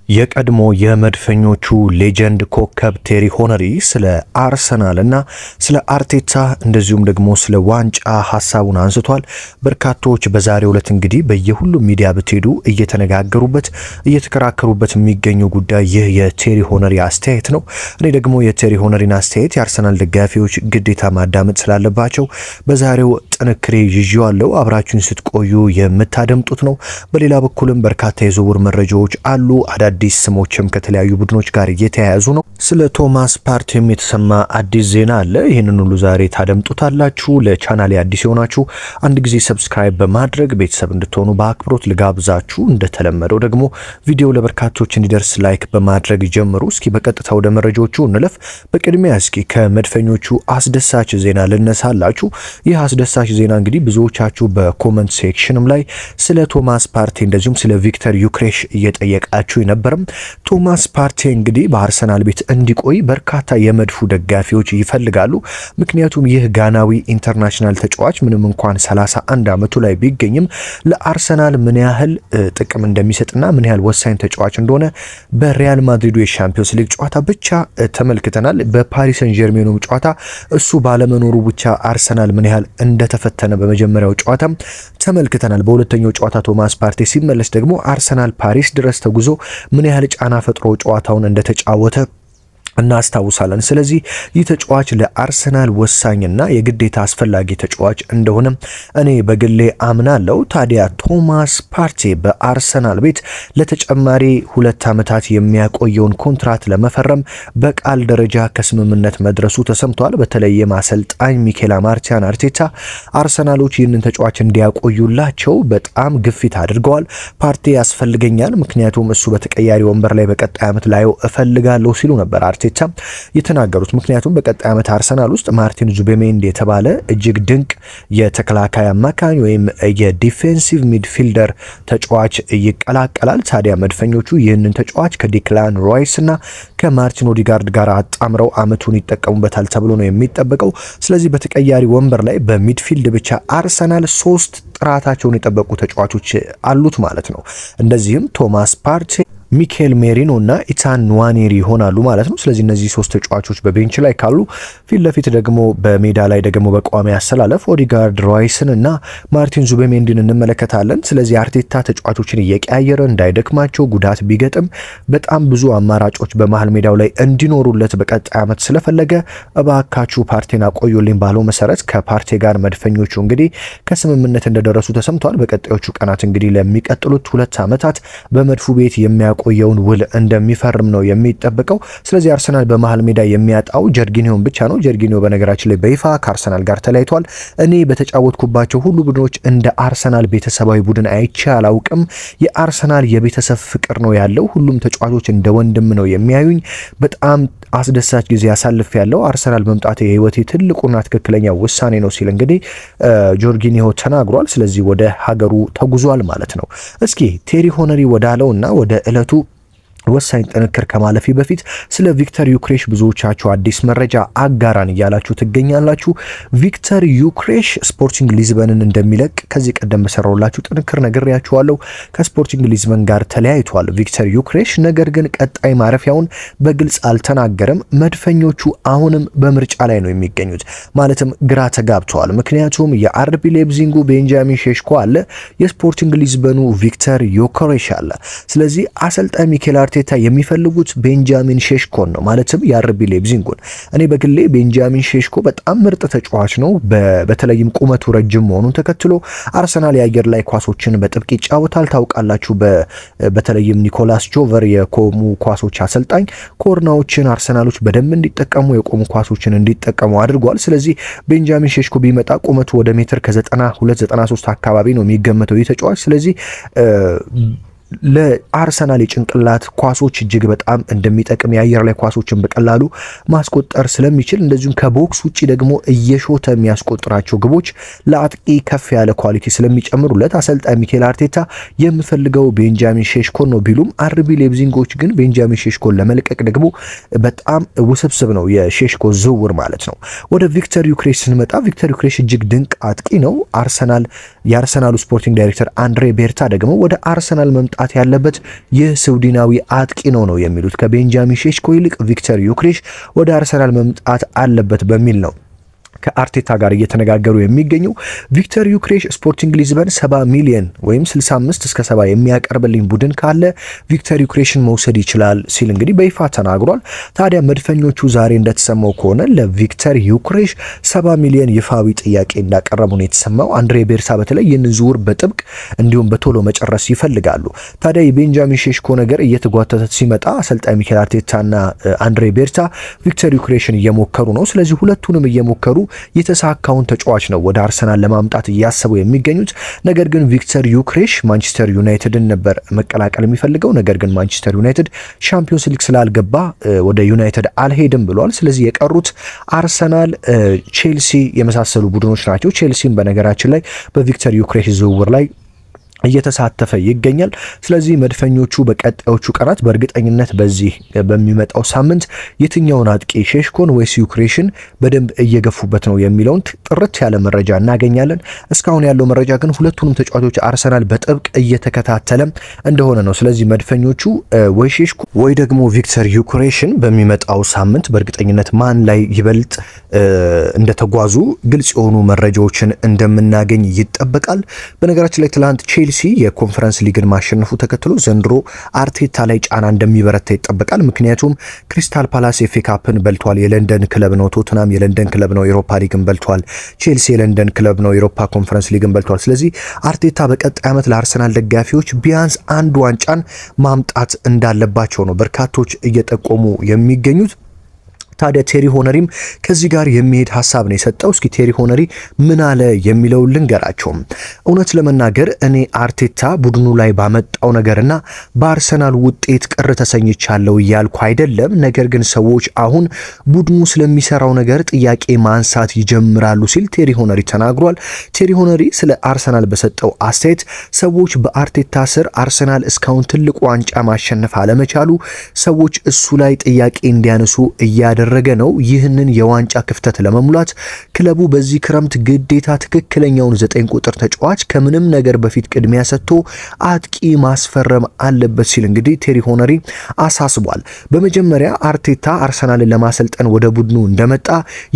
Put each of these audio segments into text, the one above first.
የቀድሞ የመድፈኞቹ ሌጀንድ ኮከብ ቴሪ ሆነሪ ስለ አርሰናልና ስለ አርቴታ እንደዚሁም ደግሞ ስለ ዋንጫ ሐሳቡን አንስቷል። በርካቶች በዛሬው ዕለት እንግዲህ በየሁሉም ሚዲያ ብትሄዱ እየተነጋገሩበት እየተከራከሩበት የሚገኘው ጉዳይ ይህ የቴሪ ሆነሪ አስተያየት ነው። እኔ ደግሞ የቴሪ ሆነሪን አስተያየት የአርሰናል ደጋፊዎች ግዴታ ማዳመጥ ስላለባቸው በዛሬው ጥንክሬ ይዤዋለሁ። አብራችሁን ስትቆዩ የምታደምጡት ነው። በሌላ በኩልም በርካታ የዝውውር መረጃዎች አሉ። አዲስ ስሞችም ከተለያዩ ቡድኖች ጋር እየተያያዙ ነው። ስለ ቶማስ ፓርቲም የተሰማ አዲስ ዜና አለ። ይህንን ሁሉ ዛሬ ታደምጡታላችሁ። ለቻናሌ አዲስ የሆናችሁ አንድ ጊዜ ሰብስክራይብ በማድረግ ቤተሰብ እንድትሆኑ በአክብሮት ልጋብዛችሁ። እንደተለመደው ደግሞ ቪዲዮ ለበርካቶች እንዲደርስ ላይክ በማድረግ ጀምሩ። እስኪ በቀጥታ ወደ መረጃዎቹ እንለፍ። በቅድሚያ እስኪ ከመድፈኞቹ አስደሳች ዜና ልነሳላችሁ። ይህ አስደሳች ዜና እንግዲህ ብዙዎቻችሁ በኮመንት ሴክሽንም ላይ ስለ ቶማስ ፓርቲ እንደዚሁም ስለ ቪክተር ዩክሬሽ እየጠየቃችሁ ነበር። ቶማስ ፓርቲ እንግዲህ በአርሰናል ቤት እንዲቆይ በርካታ የመድፉ ደጋፊዎች ይፈልጋሉ። ምክንያቱም ይህ ጋናዊ ኢንተርናሽናል ተጫዋች ምንም እንኳን 31 ዓመቱ ላይ ቢገኝም ለአርሰናል ምን ያህል ጥቅም እንደሚሰጥና ምን ያህል ወሳኝ ተጫዋች እንደሆነ በሪያል ማድሪዱ የሻምፒዮንስ ሊግ ጨዋታ ብቻ ተመልክተናል። በፓሪስ ሰን ጀርሜኑ ጨዋታ እሱ ባለመኖሩ ብቻ አርሰናል ምን ያህል እንደተፈተነ በመጀመሪያው ጨዋታ ተመልክተናል። በሁለተኛው ጨዋታ ቶማስ ፓርቲ ሲመለስ ደግሞ አርሰናል ፓሪስ ድረስ ተጉዞ ምን ያህል ጫና ፈጥሮ ጨዋታውን እንደተጫወተ እናስታውሳለን። ስለዚህ ይህ ተጫዋች ለአርሰናል ወሳኝና የግዴታ አስፈላጊ ተጫዋች እንደሆነ እኔ በግሌ አምናለሁ። ታዲያ ቶማስ ፓርቲ በአርሰናል ቤት ለተጨማሪ 2 ዓመታት የሚያቆየውን ኮንትራት ለመፈረም በቃል ደረጃ ከስምምነት መድረሱ ተሰምቷል። በተለይም አሰልጣኝ ሚኬል አርቴታ አርሰናሎች ይህንን ተጫዋች እንዲያቆዩላቸው በጣም ግፊት አድርገዋል። ፓርቲ ያስፈልገኛል፣ ምክንያቱም እሱ በተቀያሪ ወንበር ላይ በቀጣይ ዓመት ላየው እፈልጋለሁ ሲሉ ነበር አርቴታ የተናገሩት። ምክንያቱም በቀጣይ ዓመት አርሰናል ውስጥ ማርቲን ዙቤሜንዲ የተባለ እጅግ ድንቅ የተከላካይ አማካኝ ወይም የዲፌንሲቭ ሚድፊልደር ተጫዋች ይቀላቀላል። ታዲያ መድፈኞቹ ይህንን ተጫዋች ከዲክላን ራይስ እና ከማርቲን ኦዲጋርድ ጋር አጣምረው አመቱን ይጠቀሙበታል ተብሎ ነው የሚጠበቀው። ስለዚህ በተቀያሪ ወንበር ላይ በሚድፊልድ ብቻ አርሰናል 3 ጥራታቸውን የጠበቁ ተጫዋቾች አሉት ማለት ነው። እንደዚህም ቶማስ ፓርቲ፣ ሚኬል ሜሪኖ እና ኢታን ንዋኔሪ ይሆናሉ ማለት ነው። ስለዚህ እነዚህ 3 ተጫዋቾች በቤንች ላይ ካሉ ፊት ለፊት ደግሞ በሜዳ ላይ ደግሞ በቋሚ አሰላለፍ ኦዲጋርድ፣ ራይስን እና ማርቲን ዙቤሜንዲን እንመለከታለን። ስለዚህ አርቴታ ተጫዋቾችን እየቀያየረ እንዳይደክማቸው ጉዳት ቢገጥም በጣም ብዙ አማራጮች በመሃል ሜዳው ላይ እንዲኖሩለት በቀጣይ ዓመት ስለፈለገ እባካችሁ ፓርቲን አቆዩልኝ ባለው መሰረት ከፓርቲ ጋር መድፈኞቹ እንግዲህ ከስምምነት እንደደረሱ ተሰምቷል። በቀጣዮቹ ቀናት እንግዲህ ለሚቀጥሉት 2 ዓመታት በመድፉ ቤት ቆየውን ውል እንደሚፈርም ነው የሚጠበቀው። ስለዚህ አርሰናል በመሃል ሜዳ የሚያጣው ጀርጊኒዮን ብቻ ነው። ጀርጊኒዮ በነገራችን ላይ በይፋ ከአርሰናል ጋር ተለያይቷል። እኔ በተጫወትኩባቸው ሁሉ ቡድኖች እንደ አርሰናል ቤተሰባዊ ቡድን አይቼ አላውቅም። የአርሰናል የቤተሰብ ፍቅር ነው ያለው። ሁሉም ተጫዋቾች እንደ ወንድም ነው የሚያዩኝ። በጣም አስደሳች ጊዜ ያሳልፍ ያለው አርሰናል መምጣት የህይወቴ ትልቁና ትክክለኛ ውሳኔ ነው ሲል እንግዲህ ጆርጊኒዮ ተናግሯል። ስለዚህ ወደ ሀገሩ ተጉዟል ማለት ነው። እስኪ ቴሪ ሆነሪ ወዳለውና ወደ እለቱ ወሳኝ ጥንክር ከማለፊ በፊት ስለ ቪክተር ዩክሬሽ ብዙዎቻችሁ አዲስ መረጃ አጋራን እያላችሁ ትገኛላችሁ። ቪክተር ዩክሬሽ ስፖርቲንግ ሊዝበንን እንደሚለቅ ከዚህ ቀደም በሰራውላችሁ ጥንክር ነግሬያችኋለሁ። ከስፖርቲንግ ሊዝበን ጋር ተለያይቷል ቪክተር ዩክሬሽ። ነገር ግን ቀጣይ ማረፊያውን በግልጽ አልተናገረም። መድፈኞቹ አሁንም በምርጫ ላይ ነው የሚገኙት፣ ማለትም ግራ ተጋብተዋል። ምክንያቱም የአርቢ ሌፕዚንጉ ቤንጃሚን ሼሽኮ አለ፣ የስፖርቲንግ ሊዝበኑ ቪክተር ዩክሬሽ አለ። ስለዚህ አሰልጣኝ ሚኬል አርቴታ የሚፈልጉት ቤንጃሚን ሼሽኮን ነው፣ ማለትም የአርቢ ሌፕዚንጉን። እኔ በግሌ ቤንጃሚን ሼሽኮ በጣም ምርጥ ተጫዋች ነው። በተለይም ቁመቱ ረጅም መሆኑን ተከትሎ አርሰናል የአየር ላይ ኳሶችን በጥብቅ ይጫወታል። ታውቃላችሁ፣ በተለይም ኒኮላስ ጆቨር የቆሙ ኳሶች አሰልጣኝ ኮርናዎችን አርሰናሎች በደንብ እንዲጠቀሙ የቆሙ ኳሶችን እንዲጠቀሙ አድርጓል። ስለዚህ ቤንጃሚን ሼሽኮ ቢመጣ ቁመቱ ወደ ሜትር ከ92-93 አካባቢ ነው የሚገመተው ይህ ተጫዋች። ስለዚህ ለአርሰናል የጭንቅላት ኳሶች እጅግ በጣም እንደሚጠቅም የአየር ላይ ኳሶችን በቀላሉ ማስቆጠር ስለሚችል እንደዚሁም ከቦክስ ውጪ ደግሞ እየሾተ የሚያስቆጥራቸው ግቦች ለአጥቂ ከፍ ያለ ኳሊቲ ስለሚጨምሩለት አሰልጣኝ ሚኬል አርቴታ የምፈልገው ቤንጃሚን ሼሽኮን ነው ቢሉም አርቢ ሌፕዚንጎች ግን ቤንጃሚን ሼሽኮን ለመልቀቅ ደግሞ በጣም ውስብስብ ነው የሼሽኮ ዝውውር ማለት ነው። ወደ ቪክተር ዩክሬሽ ስንመጣ ቪክተር ዩክሬሽ እጅግ ድንቅ አጥቂ ነው። የአርሰናሉ ስፖርቲንግ ዳይሬክተር አንድሬ ቤርታ ደግሞ ወደ አርሰናል መምጣት መምጣት ያለበት ይህ ስዊድናዊ አጥቂ ነው የሚሉት። ከቤንጃሚን ሼሽኮ ይልቅ ቪክተር ዩክሬሽ ወደ አርሰናል መምጣት አለበት በሚል ነው ከአርቴታ ጋር እየተነጋገሩ የሚገኘው። ቪክተር ዩክሬሽ ስፖርቲንግ ሊዝበን 70 ሚሊዮን ወይም 65 እስከ 70 የሚያቀርብልኝ ቡድን ካለ ቪክተር ዩክሬሽን መውሰድ ይችላል ሲል እንግዲህ በይፋ ተናግሯል። ታዲያ መድፈኞቹ ዛሬ እንደተሰማው ከሆነ ለቪክተር ዩክሬሽ 70 ሚሊዮን ይፋዊ ጥያቄ እንዳቀረቡ ነው የተሰማው። አንድሬ ቤርሳ በተለይ ይህንን ዝውውር በጥብቅ እንዲሁም በቶሎ መጨረስ ይፈልጋሉ። ታዲያ የቤንጃሚን ሼሽኮ ነገር እየተጓተተ ሲመጣ አሰልጣኝ ሚኬል አርቴታና አንድሬ ቤርሳ ቪክተር ዩክሬሽን እየሞከሩ ነው። ስለዚህ ሁለቱንም እየሞከሩ የተሳካውን ተጫዋች ነው ወደ አርሰናል ለማምጣት እያሰቡ የሚገኙት። ነገር ግን ቪክተር ዩክሬሽ ማንቸስተር ዩናይትድን ነበር መቀላቀል የሚፈልገው። ነገር ግን ማንቸስተር ዩናይትድ ሻምፒዮንስ ሊግ ስላልገባ ወደ ዩናይትድ አልሄድም ብሏል። ስለዚህ የቀሩት አርሰናል፣ ቼልሲ የመሳሰሉ ቡድኖች ናቸው። ቼልሲም በነገራችን ላይ በቪክተር ዩክሬሽ ዝውውር ላይ እየተሳተፈ ይገኛል። ስለዚህ መድፈኞቹ በቀጣዮቹ ቀናት በእርግጠኝነት በዚህ በሚመጣው ሳምንት የትኛውን አጥቂ ሼሽኮን ወይስ ዩክሬሽን በደንብ እየገፉበት ነው የሚለውን ጥርት ያለ መረጃ እናገኛለን። እስካሁን ያለው መረጃ ግን ሁለቱንም ተጫዋቾች አርሰናል በጥብቅ እየተከታተለ እንደሆነ ነው። ስለዚህ መድፈኞቹ ወይ ሼሽኮ ወይ ደግሞ ቪክተር ዩክሬሽን በሚመጣው ሳምንት በእርግጠኝነት ማን ላይ ይበልጥ እንደተጓዙ ግልጽ የሆኑ መረጃዎችን እንደምናገኝ ይጠበቃል። በነገራችን ላይ ትላንት ቼልሲ የኮንፈረንስ ሊግን ማሸነፉ ተከትሎ ዘንድሮ አርቴታ ላይ ጫና እንደሚበረታ ይጠበቃል። ምክንያቱም ክሪስታል ፓላስ ኤፍ ኤ ካፕን በልቷል፣ የለንደን ክለብ ነው። ቶተናም የለንደን ክለብ ነው፣ ኤሮፓ ሊግን በልቷል። ቼልሲ የለንደን ክለብ ነው፣ ኤሮፓ ኮንፈረንስ ሊግን በልቷል። ስለዚህ አርቴታ በቀጣይ ዓመት ለአርሰናል ደጋፊዎች ቢያንስ አንድ ዋንጫን ማምጣት እንዳለባቸው ነው በርካቶች እየጠቆሙ የሚገኙት። ታዲያ ቴሪ ሆነሪም ከዚህ ጋር የሚሄድ ሐሳብ ነው የሰጠው። እስኪ ቴሪ ሆነሪ ምን አለ የሚለው ልንገራቸው። እውነት ለመናገር እኔ አርቴታ ቡድኑ ላይ ባመጣው ነገርና በአርሰናል ውጤት ቅር ተሰኝቻለሁ እያልኩ አይደለም። ነገር ግን ሰዎች አሁን ቡድኑ ስለሚሰራው ነገር ጥያቄ ማንሳት ይጀምራሉ ሲል ቴሪ ሆነሪ ተናግሯል። ቴሪ ሆነሪ ስለ አርሰናል በሰጠው አስተያየት ሰዎች በአርቴታ ስር አርሰናል እስካሁን ትልቅ ዋንጫ ማሸነፍ አለመቻሉ ሰዎች እሱ ላይ ጥያቄ እንዲያነሱ እያደረገ ነው። ይህንን የዋንጫ ክፍተት ለመሙላት ክለቡ በዚህ ክረምት ግዴታ ትክክለኛውን 9 ቁጥር ተጫዋች ከምንም ነገር በፊት ቅድሚያ ሰጥቶ አጥቂ ማስፈረም አለበት ሲል እንግዲህ ቴሪ ሆነሪ አሳስቧል። በመጀመሪያ አርቴታ አርሰናልን ለማሰልጠን ወደ ቡድኑ እንደመጣ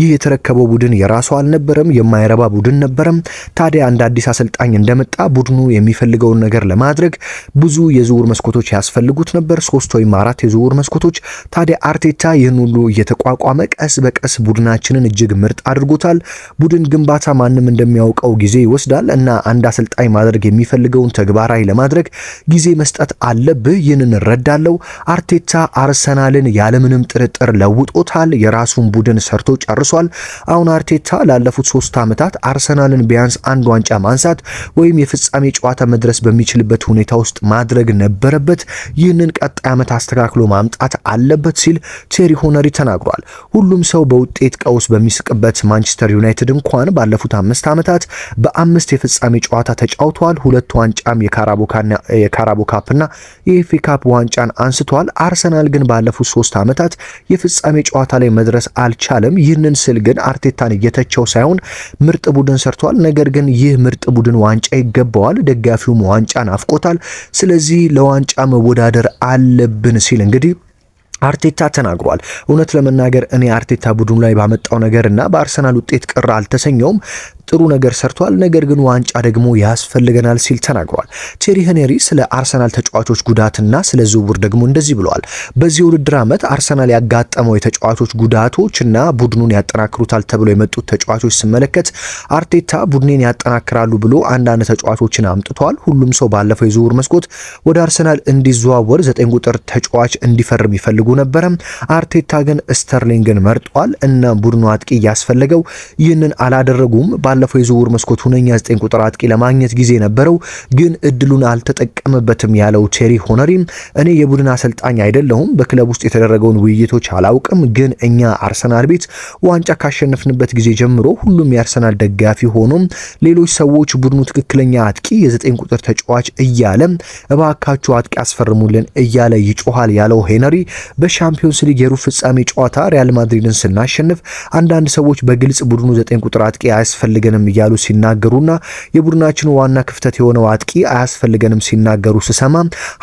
ይህ የተረከበው ቡድን የራሱ አልነበረም፣ የማይረባ ቡድን ነበረም። ታዲያ አንድ አዲስ አሰልጣኝ እንደመጣ ቡድኑ የሚፈልገውን ነገር ለማድረግ ብዙ የዝውውር መስኮቶች ያስፈልጉት ነበር፣ 3 ወይም 4 የዝውውር መስኮቶች። ታዲያ አርቴታ ይህን ሁሉ ቋቋመ። ቀስ በቀስ ቡድናችንን እጅግ ምርጥ አድርጎታል። ቡድን ግንባታ ማንም እንደሚያውቀው ጊዜ ይወስዳል እና አንድ አሰልጣኝ ማድረግ የሚፈልገውን ተግባራዊ ለማድረግ ጊዜ መስጠት አለብህ። ይህንን እረዳለሁ። አርቴታ አርሰናልን ያለምንም ጥርጥር ለውጦታል። የራሱን ቡድን ሰርቶ ጨርሷል። አሁን አርቴታ ላለፉት 3 ዓመታት አርሰናልን ቢያንስ አንድ ዋንጫ ማንሳት ወይም የፍጻሜ ጨዋታ መድረስ በሚችልበት ሁኔታ ውስጥ ማድረግ ነበረበት። ይህንን ቀጣይ ዓመት አስተካክሎ ማምጣት አለበት ሲል ቴሪ ሆነሪ ተናግሯል። ሁሉም ሰው በውጤት ቀውስ በሚስቅበት ማንቸስተር ዩናይትድ እንኳን ባለፉት 5 ዓመታት በ5 የፍጻሜ ጨዋታ ተጫውቷል። 2 ዋንጫም የካራቦ ካፕና የኤፍኤ ካፕ ዋንጫን አንስቷል። አርሰናል ግን ባለፉት 3 ዓመታት የፍጻሜ ጨዋታ ላይ መድረስ አልቻለም። ይህንን ስል ግን አርቴታን እየተቸው ሳይሆን ምርጥ ቡድን ሰርቷል። ነገር ግን ይህ ምርጥ ቡድን ዋንጫ ይገባዋል። ደጋፊውም ዋንጫ ናፍቆታል። ስለዚህ ለዋንጫ መወዳደር አለብን ሲል እንግዲህ አርቴታ ተናግሯል። እውነት ለመናገር እኔ አርቴታ ቡድኑ ላይ ባመጣው ነገርና በአርሰናል ውጤት ቅር አልተሰኘውም። ጥሩ ነገር ሰርቷል። ነገር ግን ዋንጫ ደግሞ ያስፈልገናል ሲል ተናግሯል። ቴሪ ሄነሪ ስለ አርሰናል ተጫዋቾች ጉዳትና ስለ ዝውውር ደግሞ እንደዚህ ብለዋል። በዚህ ውድድር ዓመት አርሰናል ያጋጠመው የተጫዋቾች ጉዳቶችና ቡድኑን ያጠናክሩታል ተብሎ የመጡት ተጫዋቾች ስመለከት አርቴታ ቡድኔን ያጠናክራሉ ብሎ አንዳንድ ተጫዋቾችን አምጥቷል። ሁሉም ሰው ባለፈው የዝውውር መስኮት ወደ አርሰናል እንዲዘዋወር 9 ቁጥር ተጫዋች እንዲፈርም ይፈልጉ ነበረ። አርቴታ ግን ስተርሊንግን መርጧል እና ቡድኑ አጥቂ ያስፈልገው ይህንን አላደረጉም። ባለፈው የዝውውር መስኮት ሁነኛ 9 ቁጥር አጥቂ ለማግኘት ጊዜ ነበረው፣ ግን እድሉን አልተጠቀመበትም ያለው ቴሪ ሆነሪ እኔ የቡድን አሰልጣኝ አይደለሁም፣ በክለብ ውስጥ የተደረገውን ውይይቶች አላውቅም፣ ግን እኛ አርሰናል ቤት ዋንጫ ካሸነፍንበት ጊዜ ጀምሮ ሁሉም የአርሰናል ደጋፊ ሆኖ ሌሎች ሰዎች ቡድኑ ትክክለኛ አጥቂ የ9 ቁጥር ተጫዋች እያለ እባካችሁ አጥቂ አስፈርሙልን እያለ ይጮሃል ያለው ሄነሪ በሻምፒዮንስ ሊግ የሩብ ፍጻሜ ጨዋታ ሪያል ማድሪድን ስናሸንፍ አንዳንድ ሰዎች በግልጽ ቡድኑ 9 ቁጥር አጥቂ አያስፈልግ አያስፈልገንም እያሉ ሲናገሩና የቡድናችን ዋና ክፍተት የሆነው አጥቂ አያስፈልገንም ሲናገሩ ስሰማ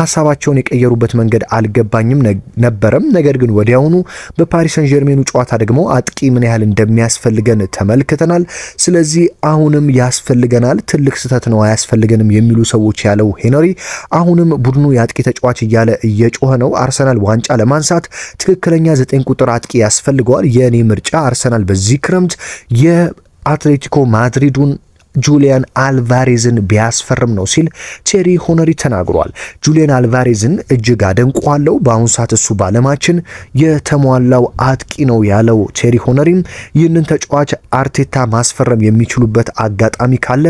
ሐሳባቸውን የቀየሩበት መንገድ አልገባኝም ነበርም። ነገር ግን ወዲያውኑ በፓሪስ ሰን ዠርሜኑ ጨዋታ ደግሞ አጥቂ ምን ያህል እንደሚያስፈልገን ተመልክተናል። ስለዚህ አሁንም ያስፈልገናል፣ ትልቅ ስህተት ነው አያስፈልገንም የሚሉ ሰዎች ያለው ሄነሪ አሁንም ቡድኑ የአጥቂ ተጫዋች እያለ እየጮኸ ነው። አርሰናል ዋንጫ ለማንሳት ትክክለኛ 9 ቁጥር አጥቂ ያስፈልገዋል። የኔ ምርጫ አርሰናል በዚህ ክረምት የአትሌቲኮ ማድሪዱን ጁሊያን አልቫሬዝን ቢያስፈርም ነው ሲል ቴሪ ሆነሪ ተናግሯል። ጁሊያን አልቫሬዝን እጅግ አደንቋለሁ፣ በአሁኑ ሰዓት እሱ ባለማችን የተሟላው አጥቂ ነው ያለው ቴሪ ሆነሪም ይህንን ተጫዋች አርቴታ ማስፈረም የሚችሉበት አጋጣሚ ካለ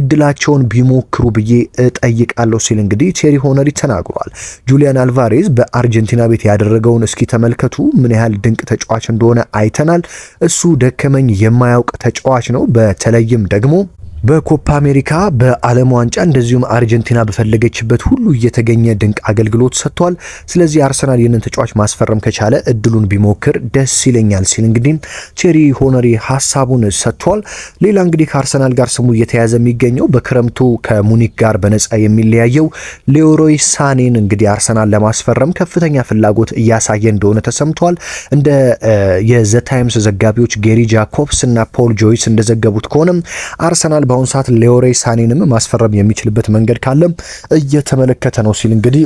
እድላቸውን ቢሞክሩ ብዬ እጠይቃለሁ ሲል እንግዲህ ቴሪ ሆነሪ ተናግሯል። ጁሊያን አልቫሬዝ በአርጀንቲና ቤት ያደረገውን እስኪ ተመልከቱ፣ ምን ያህል ድንቅ ተጫዋች እንደሆነ አይተናል። እሱ ደከመኝ የማያውቅ ተጫዋች ነው። በተለይም ደግሞ በኮፓ አሜሪካ በዓለም ዋንጫ እንደዚሁም አርጀንቲና በፈለገችበት ሁሉ እየተገኘ ድንቅ አገልግሎት ሰጥቷል። ስለዚህ አርሰናል ይህንን ተጫዋች ማስፈረም ከቻለ እድሉን ቢሞክር ደስ ይለኛል ሲል እንግዲህ ቴሪ ሆነሪ ሐሳቡን ሰጥቷል። ሌላ እንግዲህ ከአርሰናል ጋር ስሙ እየተያዘ የሚገኘው በክረምቱ ከሙኒክ ጋር በነፃ የሚለያየው ሌሮይ ሳኔን እንግዲህ አርሰናል ለማስፈረም ከፍተኛ ፍላጎት እያሳየ እንደሆነ ተሰምቷል። እንደ የዘ ታይምስ ዘጋቢዎች ጌሪ ጃኮብስ እና ፖል ጆይስ እንደዘገቡት ከሆነ አርሰናል በአሁኑ ሰዓት ሌሮይ ሳኔንም ማስፈረም የሚችልበት መንገድ ካለም እየተመለከተ ነው ሲል እንግዲህ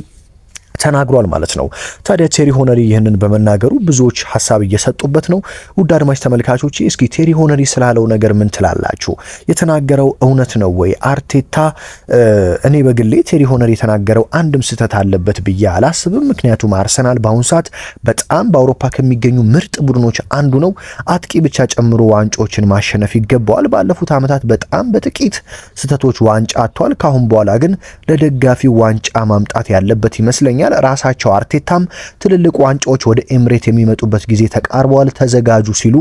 ተናግሯል ማለት ነው። ታዲያ ቴሪ ሆነሪ ይህንን በመናገሩ ብዙዎች ሐሳብ እየሰጡበት ነው። ውድ አድማጭ ተመልካቾች እስኪ ቴሪ ሆነሪ ስላለው ነገር ምን ትላላችሁ? የተናገረው እውነት ነው ወይ? አርቴታ እኔ በግሌ ቴሪ ሆነሪ የተናገረው አንድም ስህተት አለበት ብዬ አላስብም። ምክንያቱም አርሰናል በአሁኑ ሰዓት በጣም በአውሮፓ ከሚገኙ ምርጥ ቡድኖች አንዱ ነው። አጥቂ ብቻ ጨምሮ ዋንጫዎችን ማሸነፍ ይገባዋል። ባለፉት ዓመታት በጣም በጥቂት ስህተቶች ዋንጫ አጥቷል። ካሁን በኋላ ግን ለደጋፊው ዋንጫ ማምጣት ያለበት ይመስለኛል። ራሳቸው አርቴታም ትልልቅ ዋንጫዎች ወደ ኤምሬት የሚመጡበት ጊዜ ተቃርበዋል፣ ተዘጋጁ ሲሉ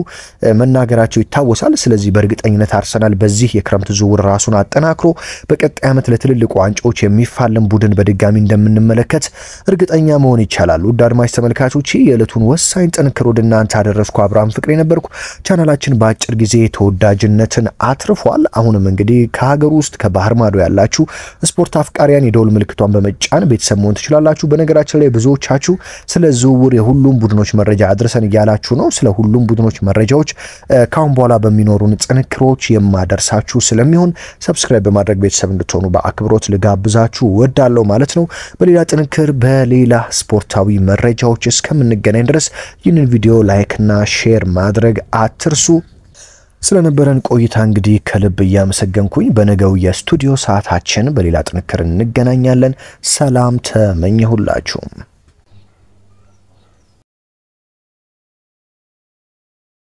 መናገራቸው ይታወሳል። ስለዚህ በእርግጠኝነት አርሰናል በዚህ የክረምት ዝውውር ራሱን አጠናክሮ በቀጣይ ዓመት ለትልልቅ ዋንጫዎች የሚፋለም ቡድን በድጋሚ እንደምንመለከት እርግጠኛ መሆን ይቻላል። ውድ አድማጭ ተመልካቾች የዕለቱን ወሳኝ ጥንክር ወደ እናንተ አደረስኩ። አብርሃም ፍቅሬ ነበርኩ። ቻናላችን በአጭር ጊዜ ተወዳጅነትን አትርፏል። አሁንም እንግዲህ ከሀገር ውስጥ ከባህር ማዶ ያላችሁ ስፖርት አፍቃሪያን የደውል ምልክቷን በመጫን ቤተሰብ መሆን ትችላላችሁ። በነገራችን ላይ ብዙዎቻችሁ ስለ ዝውውር የሁሉም ቡድኖች መረጃ አድርሰን እያላችሁ ነው። ስለ ሁሉም ቡድኖች መረጃዎች ካሁን በኋላ በሚኖሩን ጥንክሮች የማደርሳችሁ ስለሚሆን ሰብስክራይብ በማድረግ ቤተሰብ እንድትሆኑ በአክብሮት ልጋብዛችሁ ወዳለው ማለት ነው። በሌላ ጥንክር በሌላ ስፖርታዊ መረጃዎች እስከምንገናኝ ድረስ ይህንን ቪዲዮ ላይክ እና ሼር ማድረግ አትርሱ። ስለነበረን ቆይታ እንግዲህ ከልብ እያመሰገንኩኝ በነገው የስቱዲዮ ሰዓታችን በሌላ ጥንክር እንገናኛለን። ሰላም ተመኘሁላችሁ።